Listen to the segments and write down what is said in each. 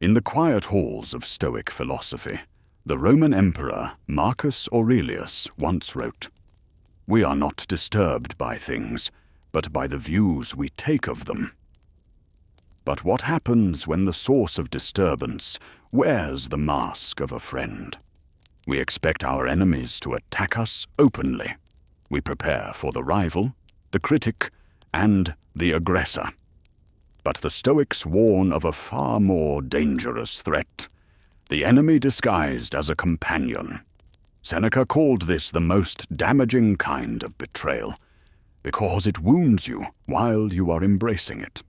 In the quiet halls of Stoic philosophy, the Roman Emperor Marcus Aurelius once wrote, "We are not disturbed by things, but by the views we take of them." But what happens when the source of disturbance wears the mask of a friend? We expect our enemies to attack us openly. We prepare for the rival, the critic, and the aggressor. But the Stoics warn of a far more dangerous threat, the enemy disguised as a companion. Seneca called this the most damaging kind of betrayal, because it wounds you while you are embracing it.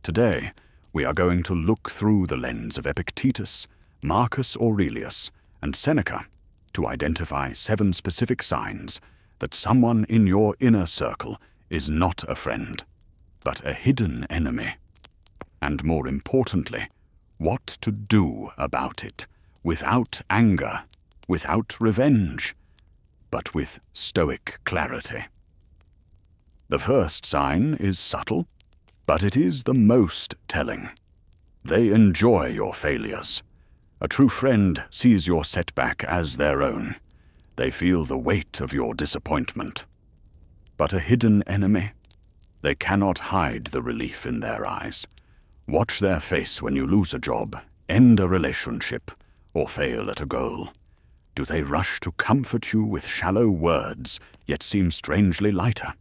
Today, we are going to look through the lens of Epictetus, Marcus Aurelius, and Seneca to identify 7 specific signs that someone in your inner circle is not a friend, but a hidden enemy. And more importantly, what to do about it, without anger, without revenge, but with Stoic clarity. The first sign is subtle, but it is the most telling. They enjoy your failures. A true friend sees your setback as their own. They feel the weight of your disappointment. But a hidden enemy? They cannot hide the relief in their eyes. Watch their face when you lose a job, end a relationship, or fail at a goal. Do they rush to comfort you with shallow words, yet seem strangely lighter?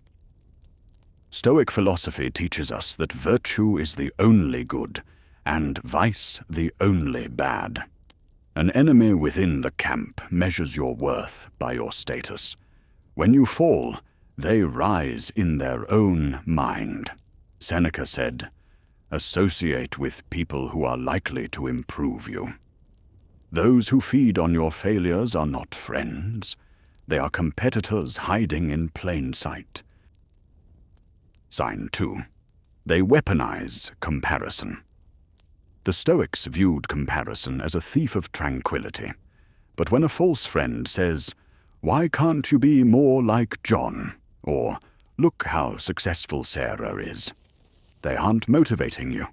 Stoic philosophy teaches us that virtue is the only good, and vice the only bad. An enemy within the camp measures your worth by your status. When you fall, they rise in their own mind. Seneca said, "Associate with people who are likely to improve you." Those who feed on your failures are not friends. They are competitors hiding in plain sight. Sign 2. They weaponize comparison. The Stoics viewed comparison as a thief of tranquility. But when a false friend says, "Why can't you be more like John?" or "Look how successful Sarah is," they aren't motivating you.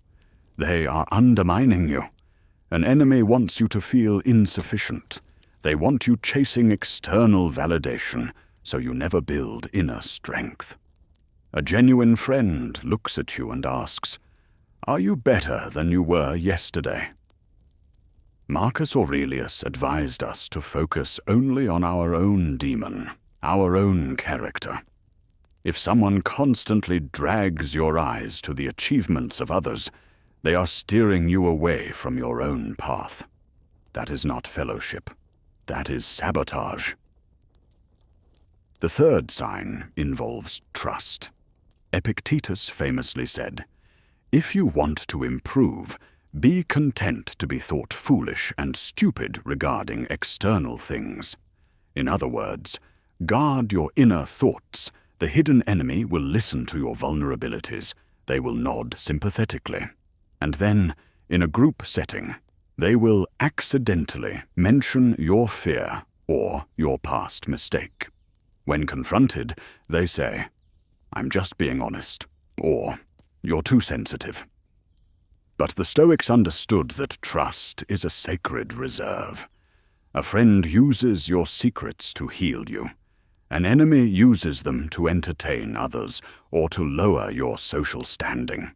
They are undermining you. An enemy wants you to feel insufficient. They want you chasing external validation, so you never build inner strength. A genuine friend looks at you and asks, "Are you better than you were yesterday?" Marcus Aurelius advised us to focus only on our own demon, our own character. If someone constantly drags your eyes to the achievements of others, they are steering you away from your own path. That is not fellowship. That is sabotage. The third sign involves trust. Epictetus famously said, "If you want to improve, be content to be thought foolish and stupid regarding external things." In other words, guard your inner thoughts. The hidden enemy will listen to your vulnerabilities. They will nod sympathetically. And then, in a group setting, they will accidentally mention your fear or your past mistake. When confronted, they say, "I'm just being honest," or "You're too sensitive." But the Stoics understood that trust is a sacred reserve. A friend uses your secrets to heal you. An enemy uses them to entertain others or to lower your social standing.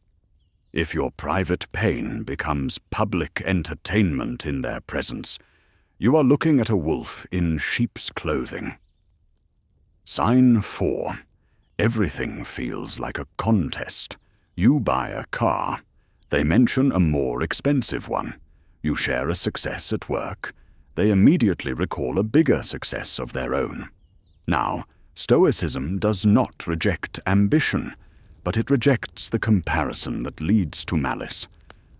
If your private pain becomes public entertainment in their presence, you are looking at a wolf in sheep's clothing. Sign 4. Everything feels like a contest. You buy a car. They mention a more expensive one. You share a success at work. They immediately recall a bigger success of their own. Now, Stoicism does not reject ambition, but it rejects the comparison that leads to malice.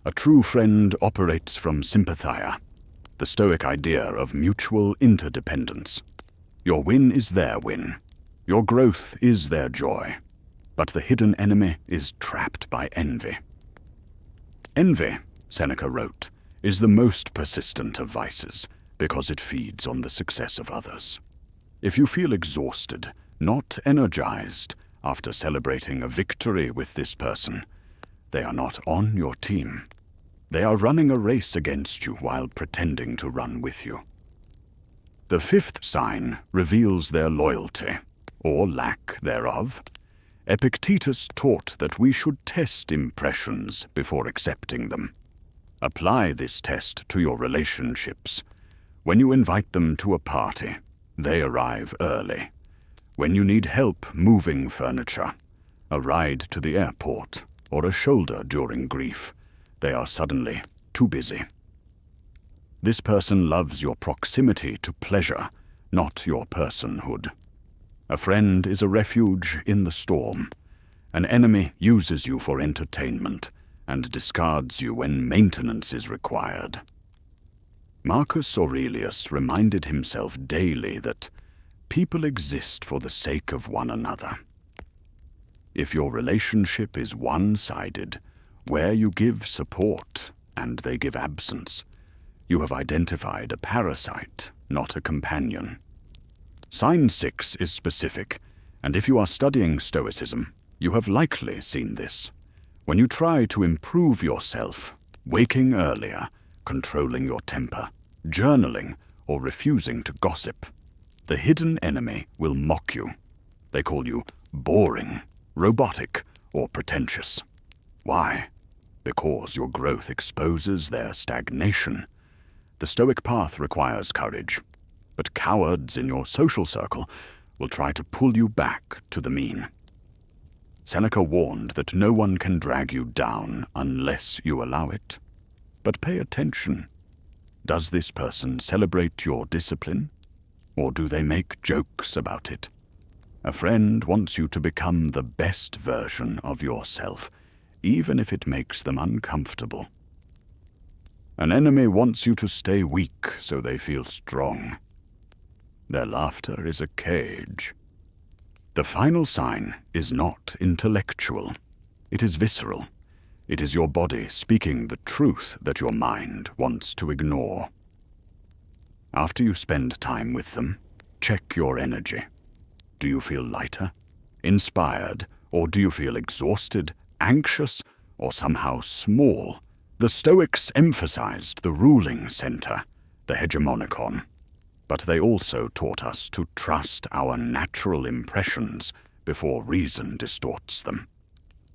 A true friend operates from sympathia, the Stoic idea of mutual interdependence. Your win is their win. Your growth is their joy. But the hidden enemy is trapped by envy. Envy, Seneca wrote, is the most persistent of vices because it feeds on the success of others. If you feel exhausted, not energized, after celebrating a victory with this person, they are not on your team. They are running a race against you while pretending to run with you. The fifth sign reveals their loyalty, or lack thereof. Epictetus taught that we should test impressions before accepting them. Apply this test to your relationships. When you invite them to a party, they arrive early. When you need help moving furniture, a ride to the airport, or a shoulder during grief, they are suddenly too busy. This person loves your proximity to pleasure, not your personhood. A friend is a refuge in the storm. An enemy uses you for entertainment and discards you when maintenance is required. Marcus Aurelius reminded himself daily that people exist for the sake of one another. If your relationship is one-sided, where you give support and they give absence, you have identified a parasite, not a companion. Sign 6 is specific, and if you are studying Stoicism, you have likely seen this. When you try to improve yourself, waking earlier, controlling your temper, journaling, or refusing to gossip, the hidden enemy will mock you. They call you boring, robotic, or pretentious. Why? Because your growth exposes their stagnation. The Stoic path requires courage, but cowards in your social circle will try to pull you back to the mean. Seneca warned that no one can drag you down unless you allow it. But pay attention. Does this person celebrate your discipline, or do they make jokes about it? A friend wants you to become the best version of yourself, even if it makes them uncomfortable. An enemy wants you to stay weak so they feel strong. Their laughter is a cage. The final sign is not intellectual. It is visceral. It is your body speaking the truth that your mind wants to ignore. After you spend time with them, check your energy. Do you feel lighter, inspired, or do you feel exhausted, anxious, or somehow small? The Stoics emphasized the ruling center, the hegemonikon, but they also taught us to trust our natural impressions before reason distorts them.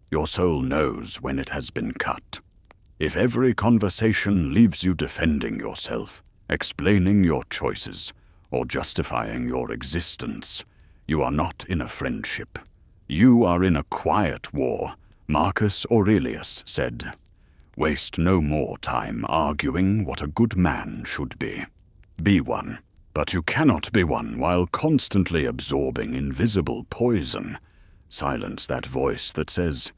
Your soul knows when it has been cut. If every conversation leaves you defending yourself, explaining your choices, or justifying your existence, you are not in a friendship. You are in a quiet war. Marcus Aurelius said, "Waste no more time arguing what a good man should be. Be one, but you cannot be one while constantly absorbing invisible poison. Silence that voice that says,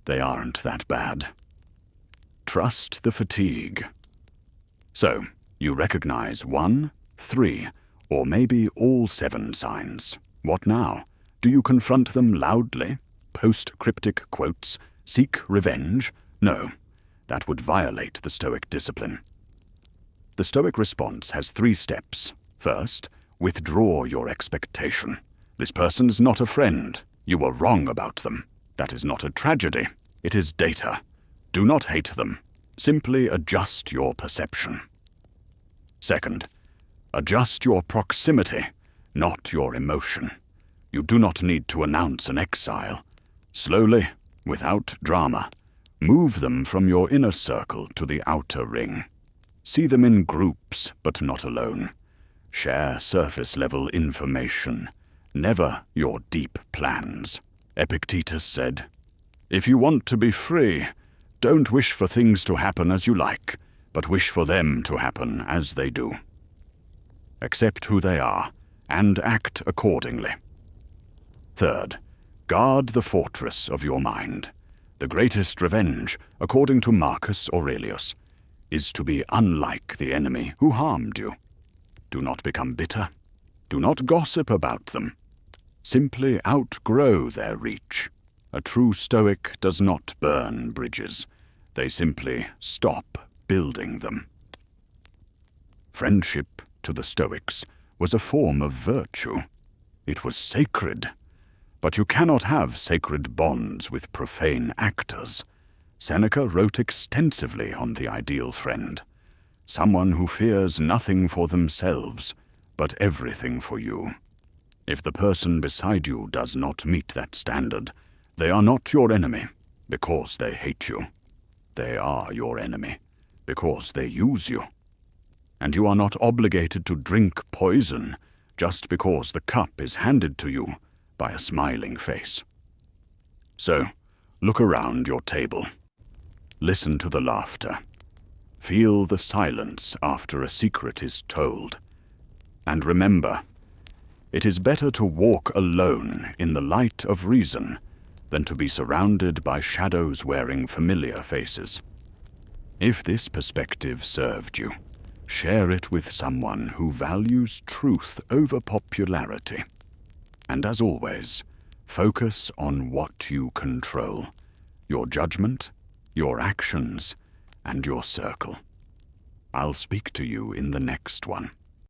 they aren't that bad. Trust the fatigue." So, you recognize 1, 3, or maybe all 7 signs. What now? Do you confront them loudly? Post cryptic quotes? Seek revenge? No. That would violate the Stoic discipline. The Stoic response has 3 steps. First, withdraw your expectation. This person's not a friend. You were wrong about them. That is not a tragedy. It is data. Do not hate them. Simply adjust your perception. Second, adjust your proximity, not your emotion. You do not need to announce an exile. Slowly, without drama, move them from your inner circle to the outer ring. See them in groups, but not alone. Share surface-level information, never your deep plans. Epictetus said, "If you want to be free, don't wish for things to happen as you like, but wish for them to happen as they do." Accept who they are, and act accordingly. Third, guard the fortress of your mind. The greatest revenge, according to Marcus Aurelius, is to be unlike the enemy who harmed you. Do not become bitter. Do not gossip about them. Simply outgrow their reach. A true Stoic does not burn bridges. They simply stop building them. Friendship, to the Stoics, was a form of virtue. It was sacred. But you cannot have sacred bonds with profane actors. Seneca wrote extensively on the ideal friend, someone who fears nothing for themselves, but everything for you. If the person beside you does not meet that standard, they are not your enemy because they hate you. They are your enemy because they use you. And you are not obligated to drink poison just because the cup is handed to you by a smiling face. So, look around your table. Listen to the laughter. Feel the silence after a secret is told. And remember, it is better to walk alone in the light of reason than to be surrounded by shadows wearing familiar faces. If this perspective served you, share it with someone who values truth over popularity. And as always, focus on what you control: your judgment, your actions, and your circle. I'll speak to you in the next one.